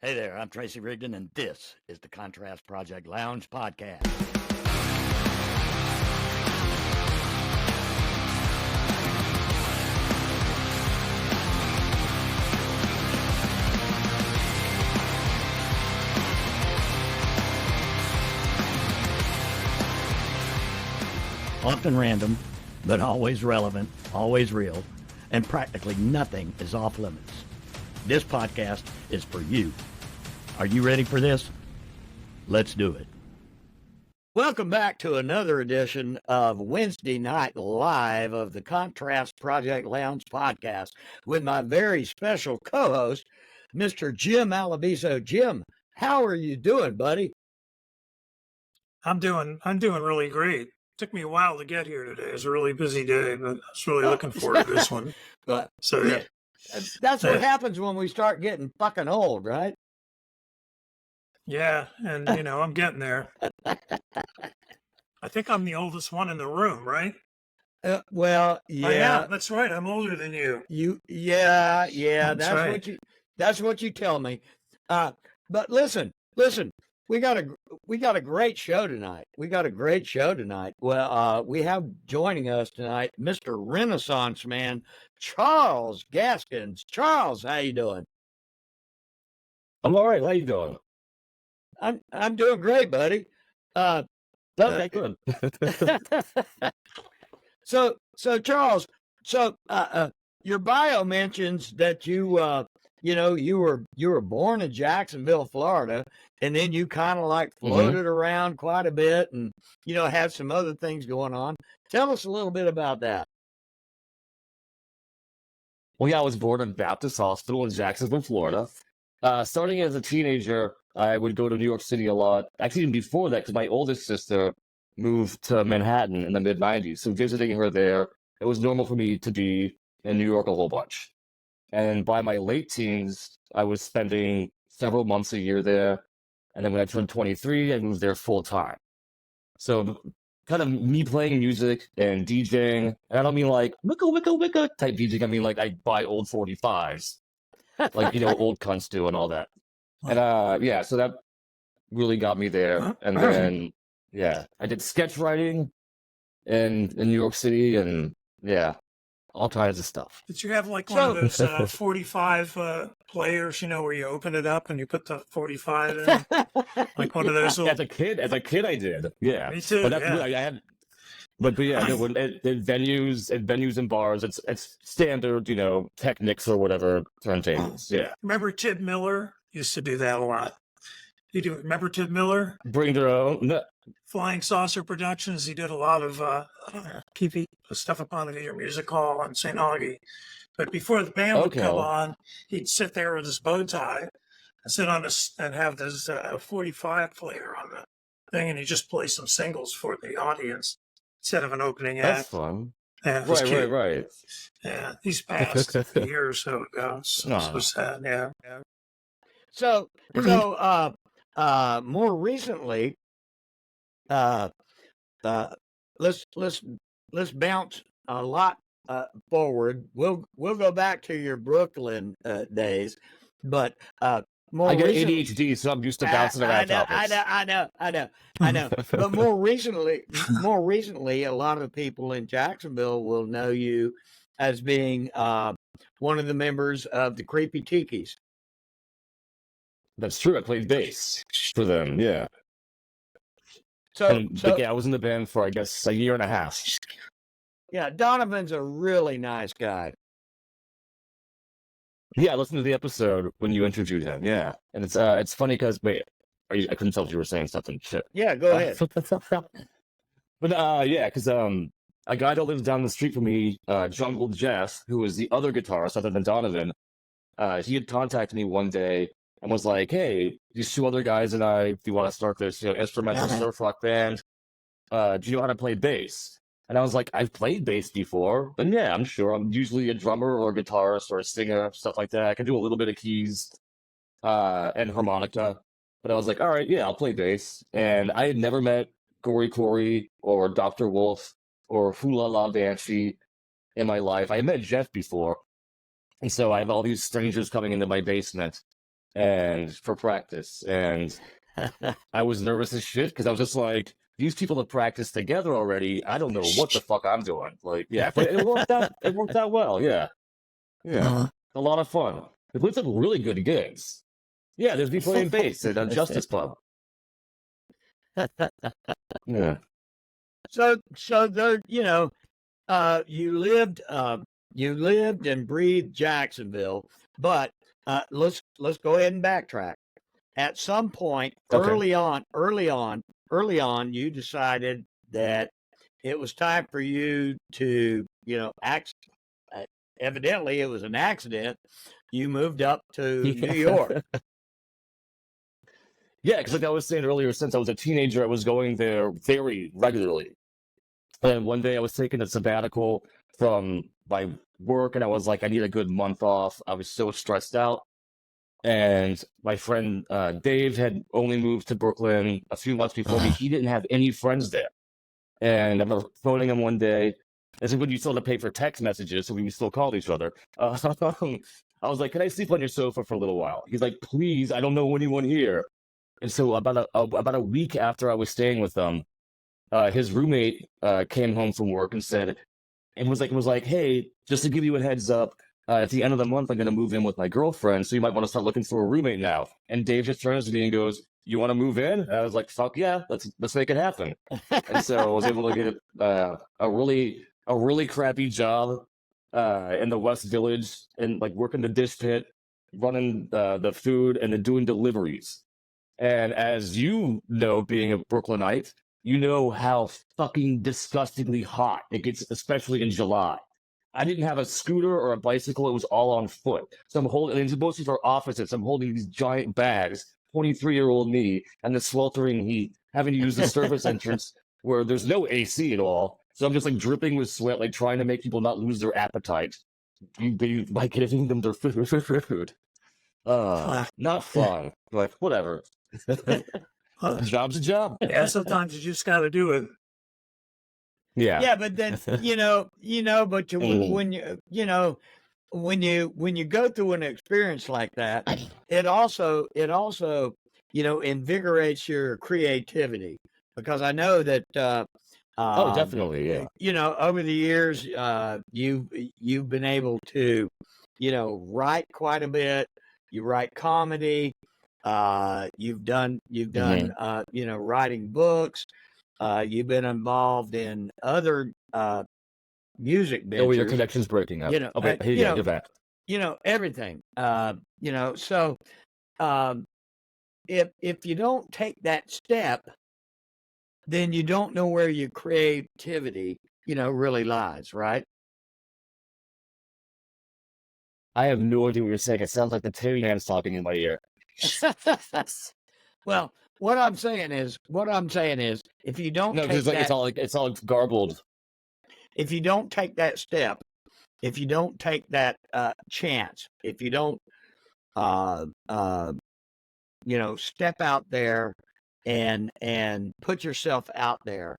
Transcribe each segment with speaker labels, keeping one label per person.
Speaker 1: Hey there, I'm Tracy Rigdon, and this is the Contrast Project Lounge podcast. Often random, but always relevant, always real, and practically nothing is off limits. This podcast is for you. Are you ready for this? Let's do it. Welcome back to another edition of Wednesday Night Live of the Contrast Project Lounge podcast with my very special co-host, Mr. Jim Alabiso. Jim, how are you doing, buddy?
Speaker 2: I'm doing really great. Took me a while to get here today. It was a really busy day, but I was really looking forward to this one.
Speaker 1: But
Speaker 2: So yeah.
Speaker 1: that's what happens when we start getting fucking old, right?
Speaker 2: Yeah, and I'm getting there. I think I'm the oldest one in the room, right?
Speaker 1: Well,
Speaker 2: I
Speaker 1: yeah,
Speaker 2: am. That's right. I'm older than you.
Speaker 1: yeah,
Speaker 2: That's right.
Speaker 1: that's what you tell me. But listen, we got a great show tonight. Well, we have joining us tonight, Mr. Renaissance Man, Charles Gaskins. Charles, how you doing?
Speaker 3: I'm all right. How you doing?
Speaker 1: I'm doing great, buddy.
Speaker 3: Okay, good.
Speaker 1: So Charles, your bio mentions that you were born in Jacksonville, Florida, and then you kind of like floated around quite a bit, and had some other things going on. Tell us a little bit about that.
Speaker 3: Well, yeah, I was born in Baptist Hospital in Jacksonville, Florida. Starting as a teenager, I would go to New York City a lot. Actually, even before that, because my oldest sister moved to Manhattan in the mid-'90s. So visiting her there, it was normal for me to be in New York a whole bunch. And by my late teens, I was spending several months a year there. And then when I turned 23, I moved there full time. So kind of me playing music and DJing. And I don't mean like wicka type DJing. I mean like I buy old 45s, like old cunts do and all that. And yeah, so that really got me there. And then I did sketch writing in New York City, and all kinds of stuff.
Speaker 2: Did you have like one of those 45 players, where you open it up and you put the 45 in? Like one of those little...
Speaker 3: As a kid, I did. Yeah.
Speaker 2: Me too.
Speaker 3: But that's
Speaker 2: Yeah.
Speaker 3: really, I had. But yeah, in venues and bars, it's standard, Technics or whatever turntables. Yeah.
Speaker 2: Remember Tim Miller used to do that a lot. You do remember Tim Miller?
Speaker 3: Bring their own. No.
Speaker 2: Flying Saucer Productions. He did a lot of stuff up on the Music Hall on St. Augie. But before the band would come on, he'd sit there with his bow tie and sit on this and have this 45 player on the thing, and he'd just play some singles for the audience instead of an opening act.
Speaker 3: That's fun.
Speaker 2: Yeah, it was cute.
Speaker 3: Right.
Speaker 2: Yeah, he's passed a year or so ago. So sad. Yeah.
Speaker 1: So more recently, let's bounce a lot forward. We'll go back to your Brooklyn days, but more.
Speaker 3: I get
Speaker 1: recently,
Speaker 3: ADHD, so I'm used to bouncing around topics.
Speaker 1: I know. But more recently, a lot of people in Jacksonville will know you as being one of the members of the Creepy Tikis.
Speaker 3: That's true. I played bass for them. Yeah. But I was in the band for, I guess, a year and a half.
Speaker 1: Yeah, Donovan's a really nice guy.
Speaker 3: Yeah, I listened to the episode when you interviewed him. Yeah, and it's funny because I couldn't tell if you were saying something. Shit.
Speaker 1: Yeah, go ahead.
Speaker 3: But yeah, because a guy that lives down the street from me, Jungle Jeff, who was the other guitarist other than Donovan, he had contacted me one day and was like, "Hey, these two other guys and I, if you want to start this, instrumental surf rock band, do you know how to play bass?" And I was like, "I've played bass before, and yeah, I'm sure. I'm usually a drummer or a guitarist or a singer, stuff like that. I can do a little bit of keys and harmonica." But I was like, "All right, yeah, I'll play bass." And I had never met Gory Corey or Dr. Wolf or Hula La Banshee in my life. I had met Jeff before, and so I have all these strangers coming into my basement. and for practice. And I was nervous as shit because I was just like, these people have practiced together already. I don't know what the fuck I'm doing. Like, yeah, but it worked out. It worked out well. Yeah, yeah, a lot of fun. We played some really good gigs. Yeah, there's me playing bass at a Justice Club. Yeah.
Speaker 1: So the you lived and breathed Jacksonville, but let's go ahead and backtrack. At some point, early on, you decided that it was time for you to, act. Evidently, it was an accident. You moved up to New York.
Speaker 3: Yeah, because like I was saying earlier, since I was a teenager, I was going there very regularly. And one day I was taking a sabbatical from my work, and I was like, I need a good month off. I was so stressed out. And my friend Dave had only moved to Brooklyn a few months before me. He didn't have any friends there. And I remember phoning him one day. This is when you still had to pay for text messages, so we still called each other. I was like, can I sleep on your sofa for a little while? He's like, please, I don't know anyone here. And so about a week after I was staying with them, his roommate came home from work and said, and was like, hey, just to give you a heads up, at the end of the month, I'm going to move in with my girlfriend, so you might want to start looking for a roommate now. And Dave just turns to me and goes, you want to move in? And I was like, fuck yeah, let's make it happen. And so I was able to get a really crappy job in the West Village and like working the dish pit, running the food, and then doing deliveries. And as you know, being a Brooklynite, you know how fucking disgustingly hot it gets, especially in July. I didn't have a scooter or a bicycle. It was all on foot. So I'm holding, and most of our opposites, I'm holding these giant bags, 23-year-old me, and the sweltering heat, having to use the service entrance where there's no AC at all. So I'm just like dripping with sweat, like trying to make people not lose their appetite by giving them their food. Not fun. Like, whatever. Job's a job.
Speaker 2: Yeah, sometimes you just got to do it.
Speaker 1: Yeah, but then but when you go through an experience like that, it also invigorates your creativity, because I know that
Speaker 3: oh, definitely, yeah.
Speaker 1: Over the years, you've been able to write quite a bit. You write comedy. You've done writing books. You've been involved in other music ventures.
Speaker 3: Oh, your connection's breaking up. Okay, you're back.
Speaker 1: Everything. So if you don't take that step, then you don't know where your creativity, really lies, right?
Speaker 3: I have no idea what you're saying. It sounds like the Tin Man's talking in my ear.
Speaker 1: Well, what I'm saying is, if you don't take that,
Speaker 3: it's all garbled.
Speaker 1: If you don't take that step, if you don't take that chance, if you don't, step out there and put yourself out there,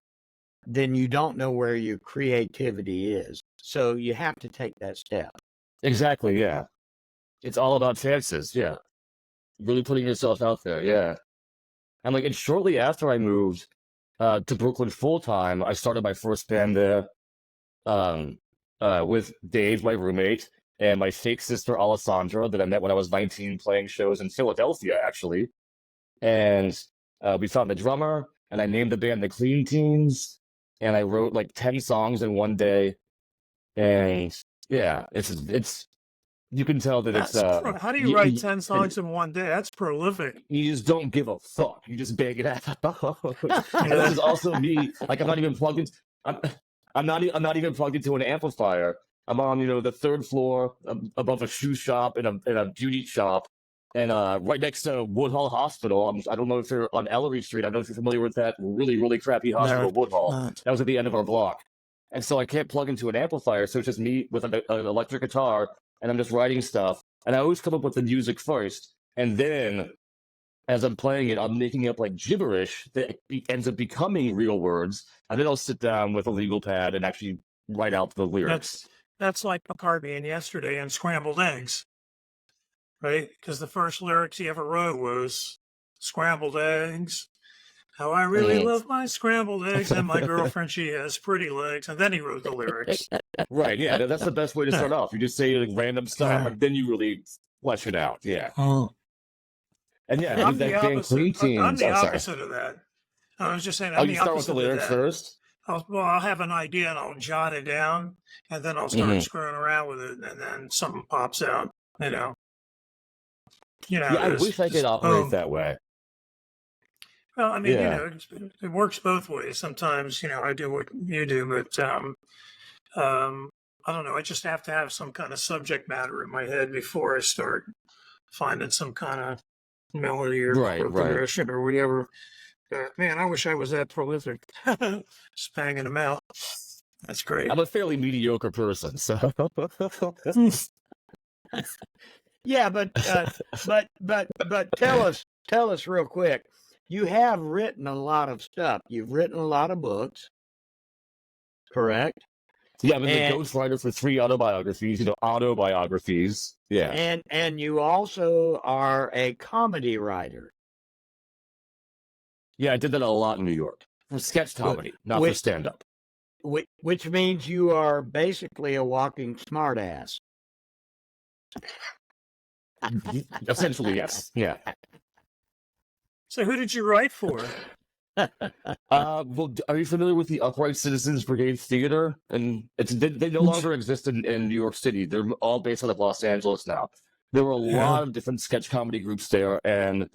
Speaker 1: then you don't know where your creativity is. So you have to take that step.
Speaker 3: Exactly. Yeah. It's all about chances. Yeah. Really putting yourself out there. Yeah. And shortly after I moved to Brooklyn full time, I started my first band there with Dave, my roommate, and my fake sister Alessandra that I met when I was 19, playing shows in Philadelphia, actually. And we found a drummer, and I named the band the Clean Teens, and I wrote 10 songs in one day. And yeah, it's you can tell that it's
Speaker 2: how do you write 10 songs in one day? That's prolific.
Speaker 3: You just don't give a fuck. You just bang it out. And this is also me. I'm not even plugged in. I'm not even plugged into an amplifier. I'm on the third floor above a shoe shop and a beauty shop, and right next to Woodhull Hospital. I don't know if you're on Ellery Street. I don't know if you're familiar with that really, really crappy hospital, Woodhull. That was at the end of our block. And so I can't plug into an amplifier, so it's just me with an electric guitar, and I'm just writing stuff. And I always come up with the music first, and then as I'm playing it, I'm making up gibberish that ends up becoming real words, and then I'll sit down with a legal pad and actually write out the lyrics.
Speaker 2: That's like McCartney and Yesterday and Scrambled Eggs. right? Because the first lyrics he ever wrote was scrambled eggs. How I really love my scrambled eggs, and my girlfriend, she has pretty legs. And then he wrote the lyrics.
Speaker 3: Right, yeah, that's the best way to start off. You just say like random stuff, and then you really flesh it out. Yeah.
Speaker 2: Oh.
Speaker 3: And yeah,
Speaker 2: I'm the
Speaker 3: that band Clean
Speaker 2: opposite. I'm
Speaker 3: Teens.
Speaker 2: the
Speaker 3: Oh, sorry.
Speaker 2: opposite of that. I was just saying,
Speaker 3: Oh,
Speaker 2: I'm
Speaker 3: you
Speaker 2: the
Speaker 3: start with the
Speaker 2: opposite of
Speaker 3: lyrics
Speaker 2: that.
Speaker 3: first?
Speaker 2: I'll have an idea and I'll jot it down, and then I'll start screwing around with it, and then something pops out. You know.
Speaker 3: Yeah, I wish I could operate that way.
Speaker 2: Well, I mean, it works both ways. Sometimes, I do what you do, but I don't know. I just have to have some kind of subject matter in my head before I start finding some kind of melody or progression or whatever. Man, I wish I was that prolific. Just banging them out. That's great.
Speaker 3: I'm a fairly mediocre person, so.
Speaker 1: Yeah, but tell us real quick. You have written a lot of stuff. You've written a lot of books, correct?
Speaker 3: Yeah, I'm the ghostwriter for 3 autobiographies. Autobiographies. Yeah.
Speaker 1: And you also are a comedy writer.
Speaker 3: Yeah, I did that a lot in New York for sketch comedy, not for stand-up.
Speaker 1: Which means you are basically a walking smartass.
Speaker 3: Essentially, yes. Yeah.
Speaker 2: So who did you write for?
Speaker 3: Well, are you familiar with the Upright Citizens Brigade Theater? And they no longer exist in New York City. They're all based out of Los Angeles now. There were a lot of different sketch comedy groups there, and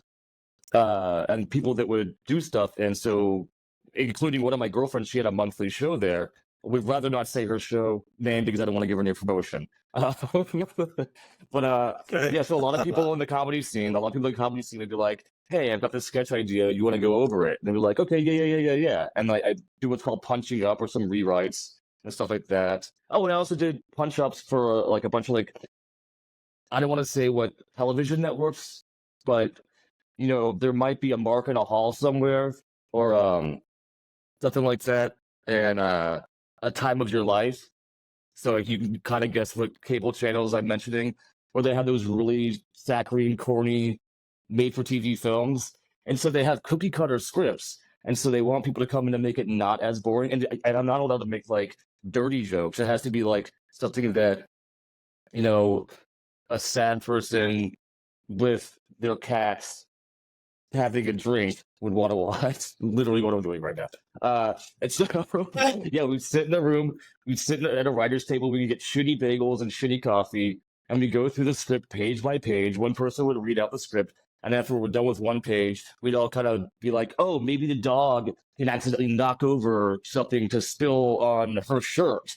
Speaker 3: people that would do stuff. And so, including one of my girlfriends, she had a monthly show there. We'd rather not say her show name because I don't want to give her any promotion. Yeah, so a lot of people in the comedy scene, would be like, hey, I've got this sketch idea. You want to go over it? And they'd be like, okay, yeah. And I do what's called punching up or some rewrites and stuff like that. Oh, and I also did punch ups for a bunch of I don't want to say what television networks, but there might be a Mark in a hall somewhere or something like that, and A Time of Your Life. So you can kind of guess what cable channels I'm mentioning, where they have those really saccharine, corny, made-for-TV films. And so they have cookie-cutter scripts. And so they want people to come in and make it not as boring. And I'm not allowed to make, dirty jokes. It has to be, something that, a sad person with their cats having a drink would want to watch. Literally what I'm doing right now. And so, yeah, we'd sit in a room, we'd sit at a writer's table, we get shitty bagels and shitty coffee, and we go through the script page by page. One person would read out the script, and after we're done with one page, we'd all kind of be like, oh, maybe the dog can accidentally knock over something to spill on her shirt.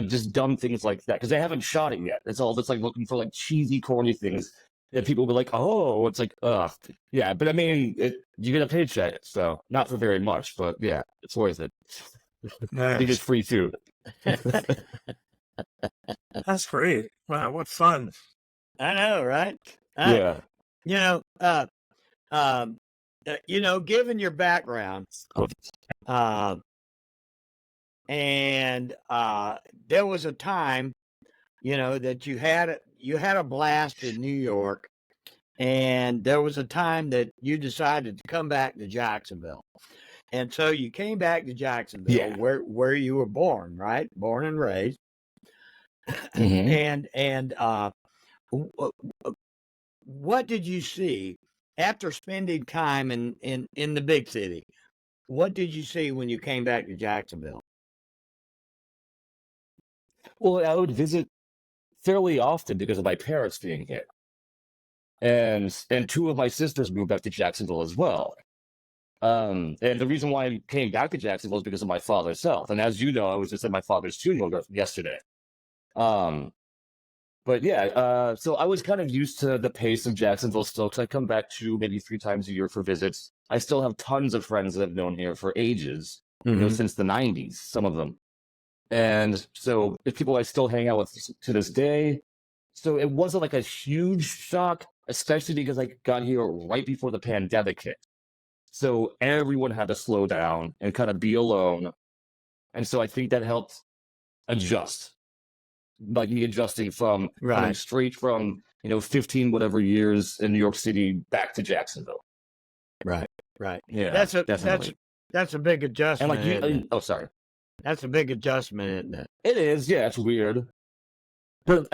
Speaker 3: Just dumb things like that, because they haven't shot it yet. It's all just looking for cheesy, corny things. And people will be like, oh, it's ugh. Yeah, but I mean, you get a paycheck, so not for very much, but yeah, it's worth it.
Speaker 2: Nice.
Speaker 3: I think it's free too.
Speaker 2: That's great. Wow, what fun.
Speaker 1: I know, right?
Speaker 3: Yeah.
Speaker 1: Given your background, and there was a time, that you had a blast in New York, and there was a time that you decided to come back to Jacksonville. And so you came back to Jacksonville, where you were born, right? Born and raised.
Speaker 3: Mm-hmm.
Speaker 1: And what did you see after spending time in the big city? What did you see when you came back to Jacksonville?
Speaker 3: Well, I would visit fairly often because of my parents being here. And 2 of my sisters moved back to Jacksonville as well. And the reason why I came back to Jacksonville is because of my father's health. And as you know, I was just at my father's funeral yesterday. But yeah, so I was kind of used to the pace of Jacksonville still, because I come back 2, maybe 3 times a year for visits. I still have tons of friends that I've known here for ages, since the 90s, some of them. And so it's people I still hang out with to this day. So it wasn't a huge shock, especially because I got here right before the pandemic hit. So everyone had to slow down and kind of be alone. And so I think that helped adjust. like me adjusting from coming
Speaker 1: Right.
Speaker 3: straight from 15 whatever years in New York City back to Jacksonville.
Speaker 1: Right.
Speaker 3: Yeah,
Speaker 1: That's a
Speaker 3: definitely.
Speaker 1: that's a big
Speaker 3: And
Speaker 1: adjustment.
Speaker 3: like you,
Speaker 1: Isn't it?
Speaker 3: oh sorry,
Speaker 1: That's a big adjustment, isn't it?
Speaker 3: it is. Yeah, it's weird, but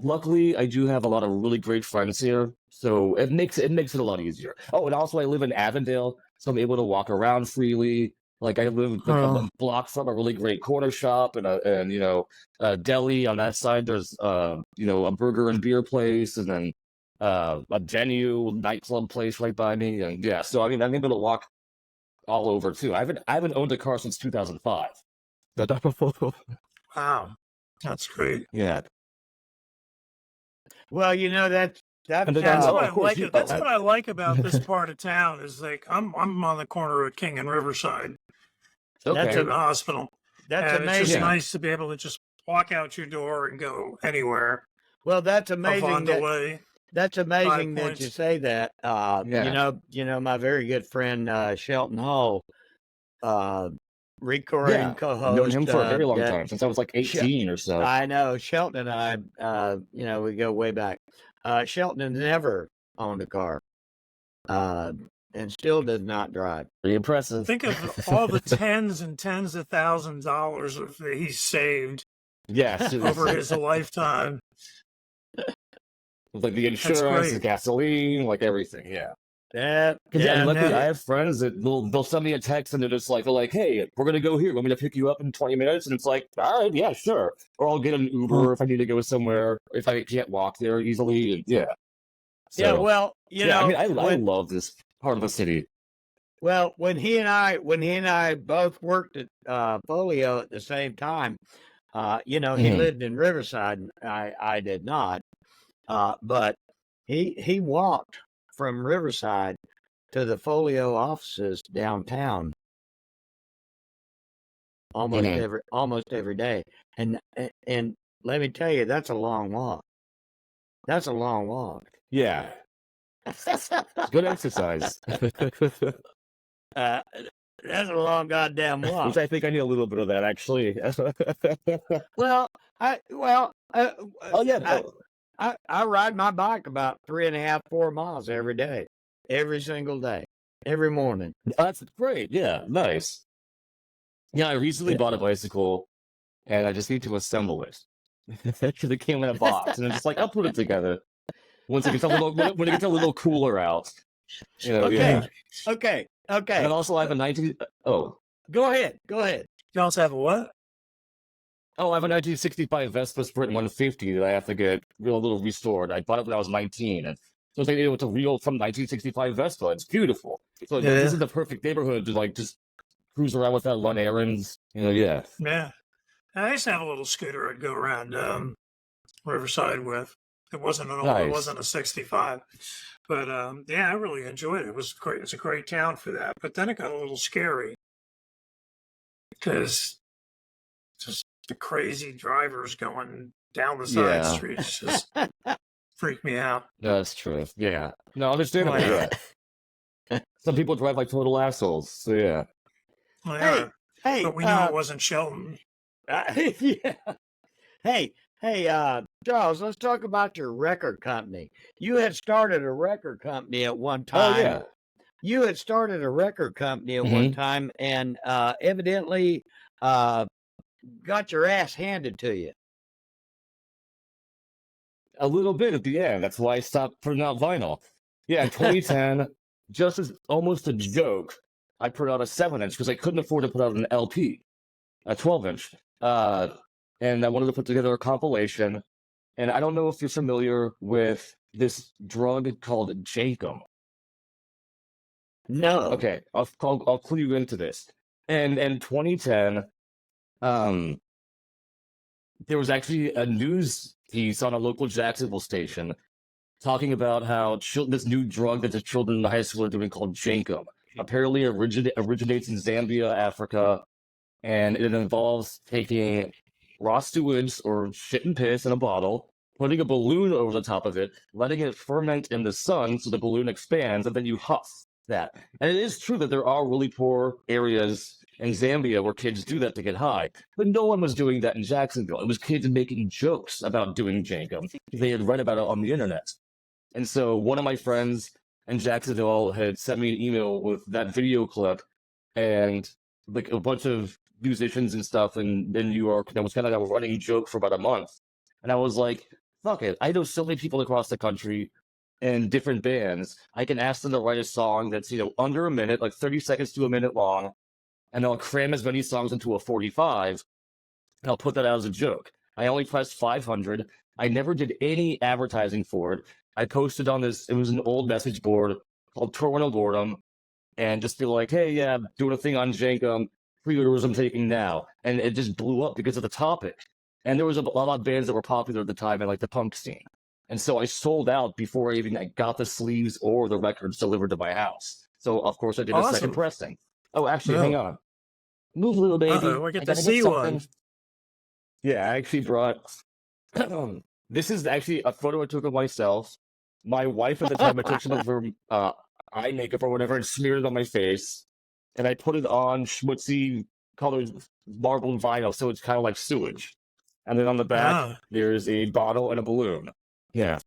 Speaker 3: luckily I do have a lot of really great friends here, so it makes it a lot easier. Oh, and also I live in Avondale, so I'm able to walk around freely. Like I live like a block from a really great corner shop and a deli on that side. There's a burger and beer place, and then a venue nightclub place right by me. And yeah, so I mean I'm able to walk all over too. I haven't owned a car since 2005.
Speaker 2: Wow, that's great.
Speaker 3: Yeah.
Speaker 1: Well, that's
Speaker 3: And then,
Speaker 2: That's
Speaker 3: oh,
Speaker 2: what
Speaker 3: of
Speaker 2: I
Speaker 3: course,
Speaker 2: like.
Speaker 3: you-
Speaker 2: That's what I like about this part of town is like I'm on the corner of King and Riverside
Speaker 1: That's
Speaker 2: to
Speaker 3: Okay.
Speaker 2: the hospital.
Speaker 1: that's
Speaker 2: And it's just
Speaker 1: amazing.
Speaker 2: nice to be able to just walk out your door and go anywhere.
Speaker 1: Well, that's
Speaker 2: Up
Speaker 1: amazing.
Speaker 2: on the way.
Speaker 1: That's amazing that
Speaker 2: points.
Speaker 1: you say that.
Speaker 3: Yeah.
Speaker 1: My very good friend Shelton Hall, recurring
Speaker 3: Yeah. I've
Speaker 1: co-host.
Speaker 3: known him for a very long
Speaker 1: that-
Speaker 3: time, since I was like 18 or so.
Speaker 1: I know Shelton and I. We go way back. Shelton has never owned a car, and still does not drive.
Speaker 3: Pretty impressive.
Speaker 2: Think of all the tens and tens of thousands of dollars that he saved
Speaker 3: Yes.
Speaker 2: over his lifetime.
Speaker 3: Like the insurance,
Speaker 2: great.
Speaker 3: the gasoline, like everything. Yeah.
Speaker 1: That,
Speaker 3: Yeah, luckily
Speaker 2: no.
Speaker 3: I have friends that they'll send me a text and they're like, hey, we're gonna go here. Want me to pick you up in 20 minutes? And it's like, all right, yeah, sure. Or I'll get an Uber if I need to go somewhere, if I can't walk there easily. And yeah.
Speaker 1: yeah.
Speaker 3: So,
Speaker 1: Well,
Speaker 3: yeah, I mean, I
Speaker 1: when-
Speaker 3: love this part of the city.
Speaker 1: Well, when he and I both worked at Folio at the same time, he
Speaker 3: Mhm.
Speaker 1: lived in Riverside, and I did not. But he walked from Riverside to the Folio offices downtown almost every day. And let me tell you, that's a long walk. That's a long walk.
Speaker 3: Yeah. It's good exercise.
Speaker 1: That's a long goddamn walk.
Speaker 3: Which I think I need a little bit of that, actually.
Speaker 1: Well,
Speaker 3: Oh, yeah. No.
Speaker 1: I ride my bike about 3.5, 4 miles every day, every single day, every morning.
Speaker 3: That's great. Yeah, nice. Yeah, I recently
Speaker 1: Yeah.
Speaker 3: bought a bicycle, and I just need to assemble it. Because it came in a box, and I'm just like, I'll put it together once it gets a little when it gets a little cooler out.
Speaker 1: Okay.
Speaker 3: Yeah.
Speaker 1: Okay.
Speaker 3: And then also I have a 19. Oh,
Speaker 1: Go ahead.
Speaker 2: You also have a what?
Speaker 3: I have a 1965 Vespa Sprint 150 that I have to get a little restored. I bought it when I was 19, and so it's like it's a real from 1965 Vespa. It's beautiful. So
Speaker 2: Yeah.
Speaker 3: this is the perfect neighborhood to like just cruise around with that, run errands. Yeah.
Speaker 2: Yeah. I used to have a little scooter I'd go around Riverside with. It wasn't an old,
Speaker 3: Nice.
Speaker 2: it wasn't a 65. But I really enjoyed it. It was great. It's a great town for that. But then it got a little scary because just the crazy drivers going down the side
Speaker 3: Yeah.
Speaker 2: streets just freaked me out.
Speaker 3: That's true. Yeah. No, understandable.
Speaker 2: Well,
Speaker 3: Yeah. Some people drive like total assholes. So yeah.
Speaker 2: Well,
Speaker 1: Hey,
Speaker 2: yeah,
Speaker 1: Hey,
Speaker 2: but we knew it wasn't Shelton.
Speaker 1: yeah. Hey, Charles, let's talk about your record company. You had started a record company at one time.
Speaker 3: Oh yeah.
Speaker 1: You had started a record company at
Speaker 3: Mm-hmm.
Speaker 1: one time and evidently got your ass handed to you.
Speaker 3: A little bit at the end. That's why I stopped putting out vinyl. Yeah, in 2010, just as almost a joke, I put out a 7-inch because I couldn't afford to put out an LP, a 12-inch. And I wanted to put together a compilation. And I don't know if you're familiar with this drug called Jankum.
Speaker 1: No.
Speaker 3: Okay, I'll clue you into this. And in 2010, there was actually a news piece on a local Jacksonville station talking about how this new drug that the children in high school are doing called Jankum apparently originates in Zambia, Africa, and it involves taking raw sewage or shit and piss in a bottle, putting a balloon over the top of it, letting it ferment in the sun so the balloon expands, and then you huff that. And it is true that there are really poor areas in Zambia where kids do that to get high. But no one was doing that in Jacksonville. It was kids making jokes about doing jankum. They had read about it on the internet. And so one of my friends in Jacksonville had sent me an email with that video clip and like a bunch of musicians and stuff in New York. That was kind of like a running joke for about a month. And I was like, fuck it. I know so many people across the country in different bands. I can ask them to write a song that's, under a minute, like 30 seconds to a minute long. And I'll cram as many songs into a 45. And I'll put that out as a joke. I only pressed 500. I never did any advertising for it. I posted on this, it was an old message board called Terminal Boredom, and just be like, hey, yeah, doing a thing on Jankum, pre-orders I'm taking now. And it just blew up because of the topic. And there was a lot of bands that were popular at the time in like the punk scene. And so I sold out before I even got the sleeves or the records delivered to my house. So, of course, I did a second pressing. Oh, actually, hang on. Move, little baby.
Speaker 2: We get to see one.
Speaker 3: Yeah, I actually brought... This is actually a photo I took of myself. My wife at the time, I took some of her eye makeup or whatever and smeared it on my face. And I put it on schmutzy colored marbled vinyl, so it's kind of like sewage. And then on the back, there's a bottle and a balloon. Yeah.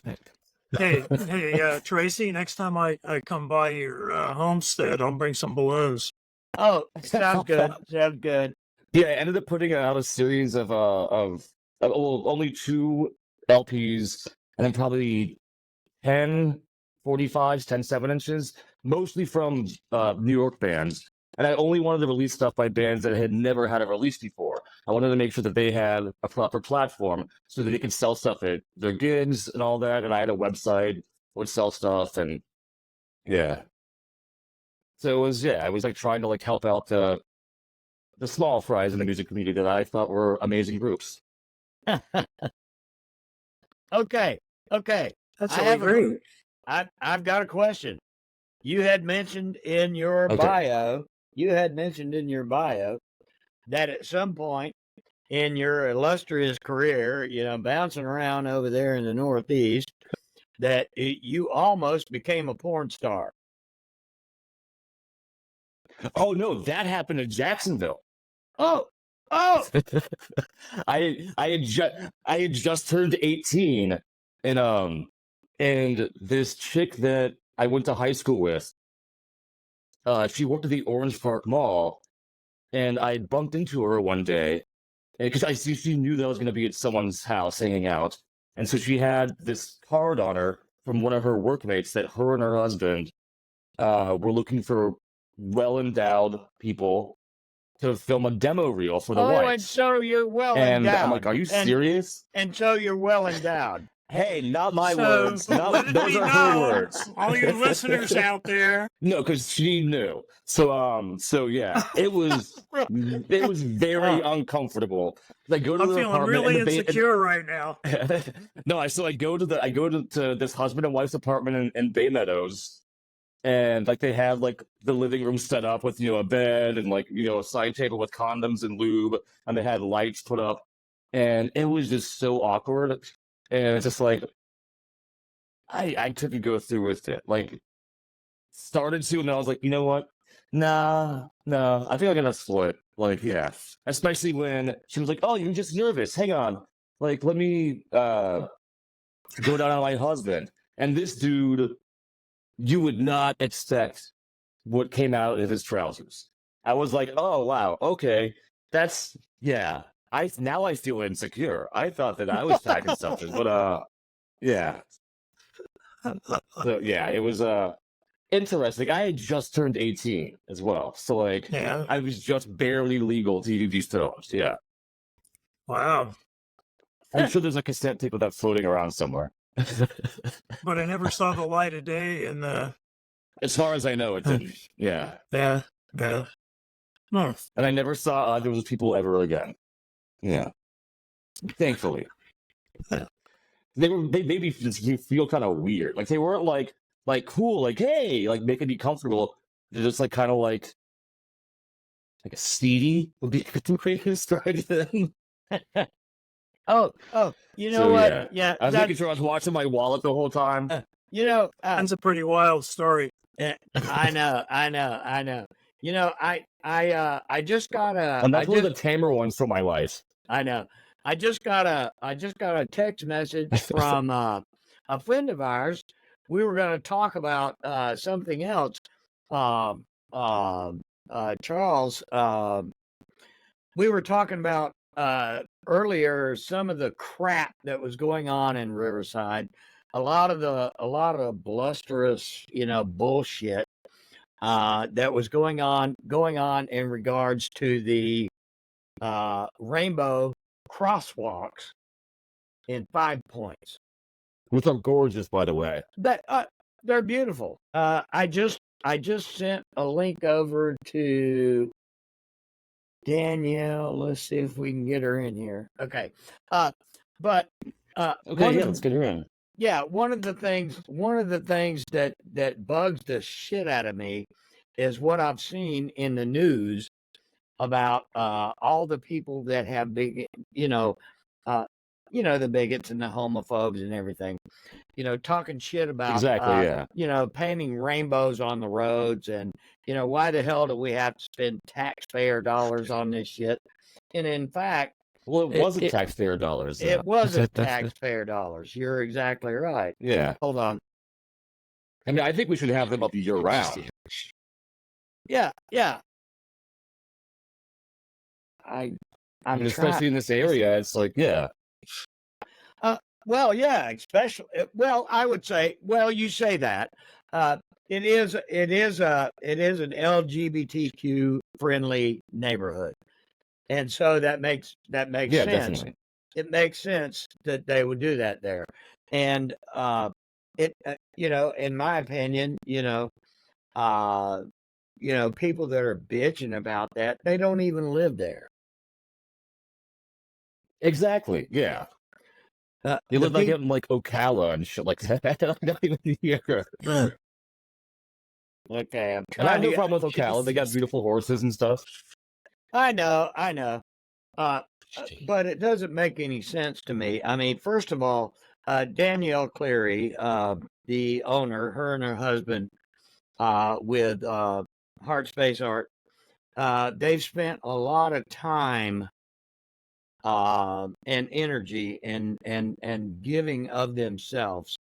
Speaker 2: Hey, Tracy, next time I come by your homestead, I'll bring some balloons.
Speaker 1: Oh, sounds good. Sounds good.
Speaker 3: Yeah, I ended up putting out a series of only 2 LPs, and then probably 10 45s, 10 7-inches, mostly from New York bands. And I only wanted to release stuff by bands that had never had a release before. I wanted to make sure that they had a proper platform so that they could sell stuff at their gigs and all that. And I had a website, would sell stuff, and yeah. So it was, I was like trying to like help out the small fries in the music community that I thought were amazing groups.
Speaker 1: Okay.
Speaker 2: That's great.
Speaker 1: I've got a question. You had mentioned in your bio that at some point in your illustrious career, bouncing around over there in the Northeast, that you almost became a porn star.
Speaker 3: Oh no, that happened in Jacksonville.
Speaker 1: Oh.
Speaker 3: I had just turned 18, and this chick that I went to high school with, she worked at the Orange Park Mall, and I bumped into her one day, because she knew that I was going to be at someone's house hanging out, and so she had this card on her from one of her workmates that her and her husband were looking for well-endowed people to film a demo reel for the wife.
Speaker 1: And so you're well endowed.
Speaker 3: And I'm like, are you serious?
Speaker 1: And so you're well endowed.
Speaker 3: Hey, not my words. Those are her words.
Speaker 2: All you listeners out there.
Speaker 3: No, because she knew. So yeah, it was very uncomfortable. I go to
Speaker 2: I'm
Speaker 3: the
Speaker 2: feeling
Speaker 3: apartment
Speaker 2: really insecure right now.
Speaker 3: No, I go to this husband and wife's apartment in Bay Meadows. And like they have like the living room set up with a bed and like a side table with condoms and lube, and they had lights put up, and it was just so awkward. And it's just like I couldn't go through with it. Like started to, and I was like, you know what? Nah, I think I'm gonna split. Like, yeah. Especially when she was like, oh, you're just nervous. Hang on. Like, let me go down on my husband. And this dude, you would not expect what came out of his trousers. I was like, oh, wow, okay. That's, yeah. Now I feel insecure. I thought that I was packing something, but, yeah. So, yeah, it was, interesting. I had just turned 18 as well. So, like, I was just barely legal to use these films, yeah.
Speaker 2: Wow.
Speaker 3: I'm sure there's a cassette tape of that floating around somewhere.
Speaker 2: But I never saw the light of day in the...
Speaker 3: As far as I know, it didn't. Yeah.
Speaker 2: Yeah. No.
Speaker 3: And I never saw either of those people ever again. Yeah. Thankfully. They made me feel kind of weird. Like, they weren't like cool, like, hey, like, making me comfortable. They're just like kind of like a seedy would be a good way to describe them.
Speaker 1: Oh, you know what?
Speaker 3: Yeah. I was making sure I was watching my wallet the whole time.
Speaker 2: That's a pretty wild story.
Speaker 1: I know. I just got
Speaker 3: And that's one of the tamer ones for my life.
Speaker 1: I know. I just got a text message from a friend of ours. We were going to talk about something else. Charles, we were talking about earlier some of the crap that was going on in Riverside. A lot of blusterous, bullshit that was going on in regards to the rainbow crosswalks in 5 Points.
Speaker 3: Which are gorgeous, by the way.
Speaker 1: They're beautiful. I just sent a link over to Danielle. Let's see if we can get her in here. Okay. Okay,
Speaker 3: yeah, let's get her in.
Speaker 1: Yeah, one of the things that bugs the shit out of me is what I've seen in the news about all the people that have big, the bigots and the homophobes and everything, talking shit about
Speaker 3: exactly,
Speaker 1: painting rainbows on the roads, and why the hell do we have to spend taxpayer dollars on this shit? And in fact,
Speaker 3: well, it wasn't taxpayer dollars.
Speaker 1: It wasn't taxpayer dollars. You're exactly right.
Speaker 3: Yeah.
Speaker 1: Hold on.
Speaker 3: I mean, I think we should have them up year round.
Speaker 1: Yeah. I'm
Speaker 3: especially in this area, it's like, yeah.
Speaker 1: Well, yeah, especially. Well, I would say. Well, you say that. It is an LGBTQ friendly neighborhood, and so that makes sense.
Speaker 3: Definitely.
Speaker 1: It makes sense that they would do that there, and in my opinion, people that are bitching about that, they don't even live there.
Speaker 3: Exactly. Yeah. They live in Ocala and shit like that. Not even here.
Speaker 1: Okay, I'm trying.
Speaker 3: And I have no problem with Ocala. They got beautiful horses and stuff.
Speaker 1: I know. But it doesn't make any sense to me. I mean, first of all, Danielle Cleary, the owner, her and her husband, with Heart Space Art, they've spent a lot of time and energy and giving of themselves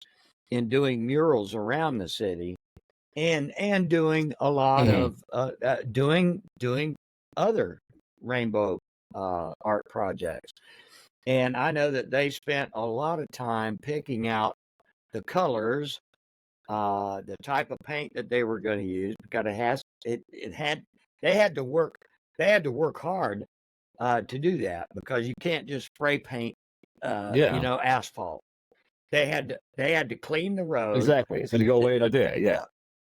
Speaker 1: in doing murals around the city, and doing a lot of doing other rainbow art projects. And I know that they spent a lot of time picking out the colors, the type of paint that they were going to use, because they had to work hard to do that, because you can't just spray paint asphalt. They had to clean the road.
Speaker 3: Exactly. It's going to go away in a day. Yeah.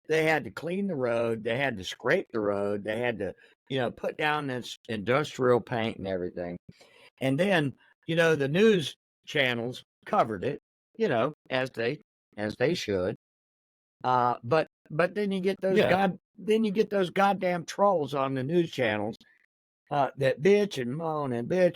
Speaker 1: They had to clean the road. They had to scrape the road. They had to, put down this industrial paint and everything. And then, the news channels covered it, as they should. But then you get those goddamn trolls on the news channels that bitch and moan.
Speaker 2: But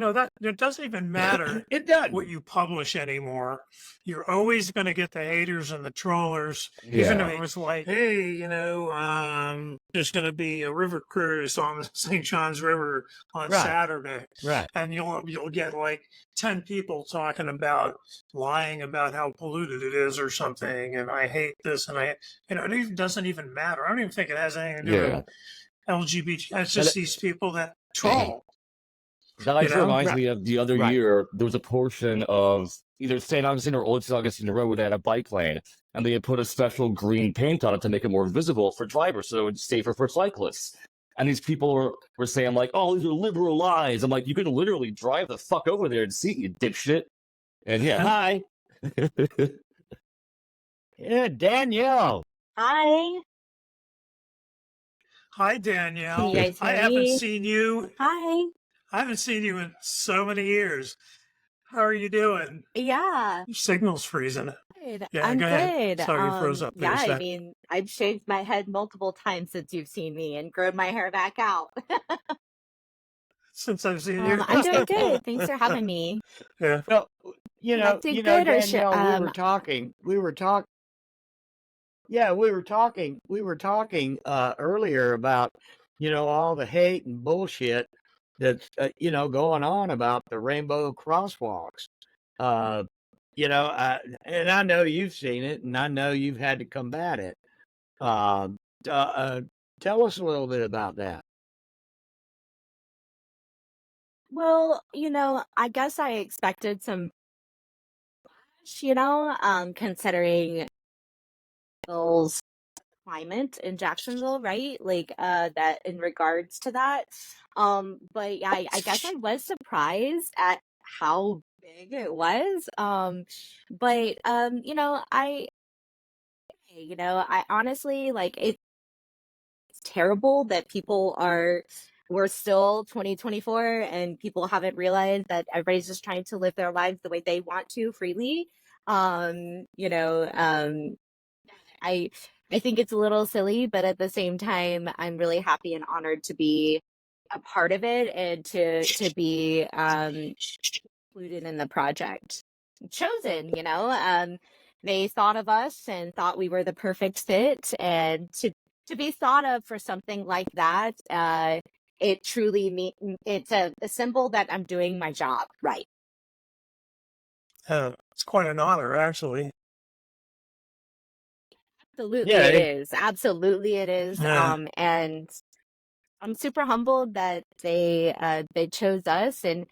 Speaker 2: that it doesn't even matter.
Speaker 1: It doesn't
Speaker 2: what you publish anymore. You're always going to get the haters and the trollers. Even if it was like, hey, there's going to be a river cruise on the St. John's River on Saturday,
Speaker 1: right?
Speaker 2: And you'll get like 10 people talking about lying about how polluted it is or something, and I hate this, and it even doesn't even matter. I don't even think it has anything to do with LGBT. It's just these people that troll.
Speaker 3: That actually reminds me of the other year. There was a portion of either St. Augustine or Old St. Augustine Road that had a bike lane, and they had put a special green paint on it to make it more visible for drivers, so it's safer for cyclists. And these people were saying like, "Oh, these are liberal lies." I'm like, "You can literally drive the fuck over there and see it, you dipshit." And
Speaker 1: hi, Danielle.
Speaker 4: Hi.
Speaker 2: Hi, Danielle.
Speaker 4: Can you guys hear
Speaker 2: I haven't
Speaker 4: me?
Speaker 2: seen you.
Speaker 4: Hi.
Speaker 2: I haven't seen you in so many years. How are you doing?
Speaker 4: Yeah.
Speaker 2: Your signal's freezing.
Speaker 4: Good.
Speaker 2: Yeah,
Speaker 4: I'm
Speaker 2: go ahead.
Speaker 4: good.
Speaker 2: Sorry, you froze up there.
Speaker 4: Yeah, I mean, I've shaved my head multiple times since you've seen me and grown my hair back out.
Speaker 2: Since I've seen you.
Speaker 4: I'm doing good. Thanks for having me.
Speaker 2: Yeah.
Speaker 1: Well,
Speaker 4: Danielle,
Speaker 1: we were talking. Yeah, we were talking earlier about, all the hate and bullshit that's, going on about the rainbow crosswalks. Uh, and I know you've seen it, and I know you've had to combat it. Uh, uh, uh, Tell us a little bit about that.
Speaker 4: Well, I guess I expected some, considering Bill's climate in Jacksonville, right? Like that in regards to that. But yeah, I guess I was surprised at how big it was. But I honestly like it's terrible that we're still 2024 and people haven't realized that everybody's just trying to live their lives the way they want to freely. Um, you know, um, I I think it's a little silly, but at the same time, I'm really happy and honored to be a part of it and to be included in the project. Chosen, they thought of us and thought we were the perfect fit, and to be thought of for something like that, it truly it's a symbol that I'm doing my job right.
Speaker 2: It's quite an honor, actually.
Speaker 4: Absolutely,
Speaker 1: Yeah,
Speaker 4: it is. Absolutely, it is.
Speaker 2: Yeah.
Speaker 4: And I'm super humbled that they chose us and